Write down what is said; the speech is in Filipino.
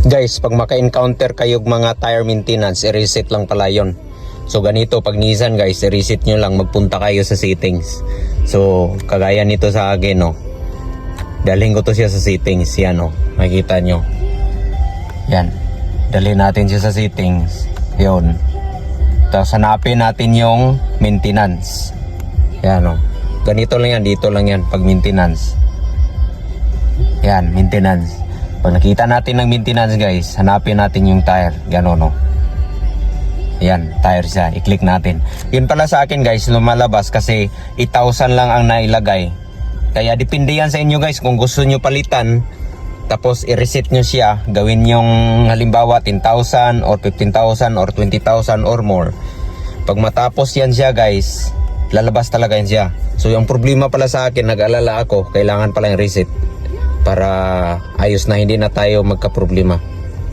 Guys, pag maka-encounter kayo mga tire maintenance, i-reset lang pala yun. So ganito, pag Nissan guys, i-reset nyo lang, magpunta kayo sa settings. So kagaya nito sa akin, no, dalhin ko to siya sa settings. Yan, no, makikita nyo. Yan, dalhin natin siya sa settings. Yun. Tapos hanapin natin yung maintenance. Yan, no, ganito lang yan, dito lang yan pag maintenance. Yan, maintenance. Pag nakita natin ng maintenance guys, hanapin natin yung tire. Gano'n, no? Ayan, tire siya. I-click natin. Yun pala sa akin guys, lumalabas kasi 8,000 lang ang nailagay. Kaya depende yan sa inyo guys. Kung gusto nyo palitan, tapos i-reset nyo siya, gawin yung halimbawa 10,000 or 15,000 or 20,000 or more. Pag matapos yan siya guys, lalabas talaga yan siya. So yung problema pala sa akin, nag-alala ako, kailangan pala yung reset para ayos na, hindi na tayo magka-problema.